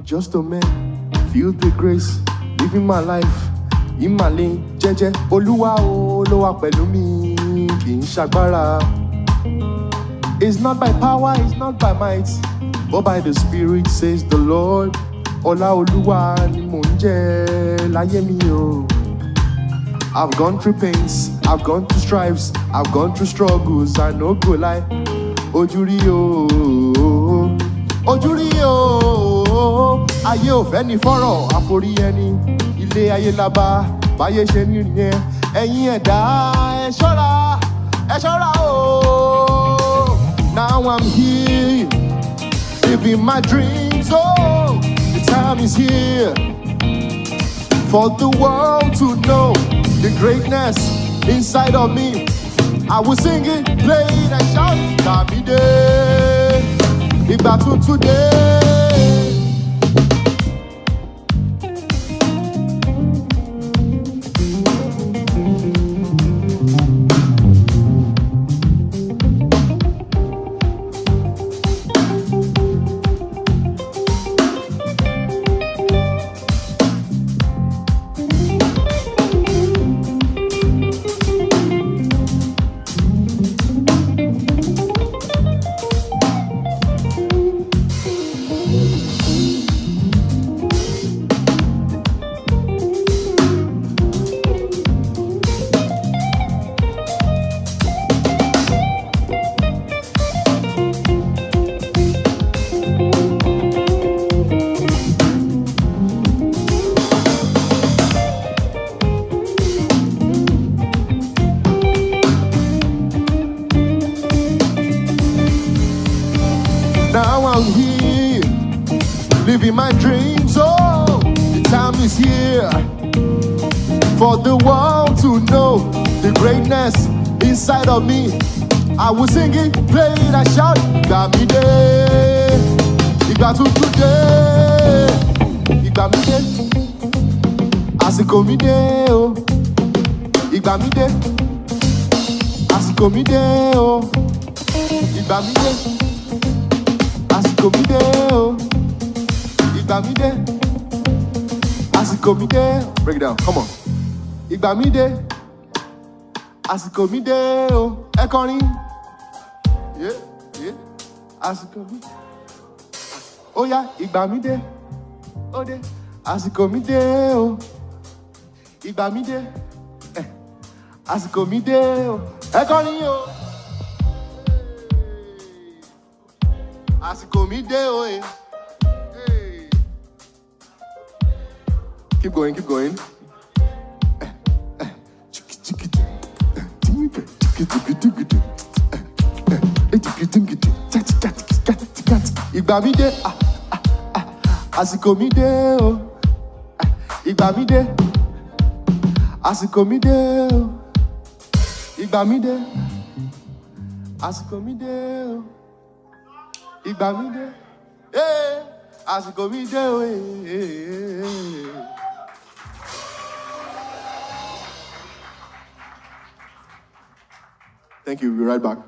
just a man, filled with grace, living my life in my lane. Jẹ́jẹ́ Olúwa o ló wà pẹ̀lú mi, kì í ṣagbára. It's not by power, it's not by might, but by the Spirit, says the Lord. Ọlá Olúwa ni mò ń jẹ láyé mi o. I've gone through pains, I've gone through stripes, I've gone through struggles, I no go lie. Ojú rí o, ojú rí o, ayé ò fẹ́ ní fọ́rọ̀ àforí ẹni, ilé ayé labá, báyé ṣe ní ìyẹn, ẹ̀yin ẹ̀dá ẹ ṣọ́ra o. Now I'm here, living my dreams, oh, the time is here for the world to know the greatness inside of me. I will sing it, play it and shout, Damide, Igba tuntun dé. Now I'm here, living my dreams, oh, the time is here for the world to know the greatness inside of me. I will sing it, play it and shout, Damide, Igba tuntun dé, Igba mi dé, àsìkò mi dé o, Igba mi dé, àsìkò mi dé o, Igba mi dé. Àsìkò mi dé o, Igba mi dé, àsìkò mi dé. Break it down, come on. Igba mi dé, àsìkò mi dé o. Ẹ kọrin. Yeah, yeah. Àsìkò mi. Ó yá, Igba mi dé, ó dé. Àsìkò mi dé o, Igba mi dé, àsìkò mi dé o. Ẹ kọrin o. Àsìkò mi dé o, eh. Hey. Keep going, keep going. Igba mi dé, àsìkò mi dé o. Igba mi dé, àsìkò mi dé o. Igba mi dé, àsìkò mi dé o. Igba mi dé, àsìkò mi dé o. Thank you, we'll be right back.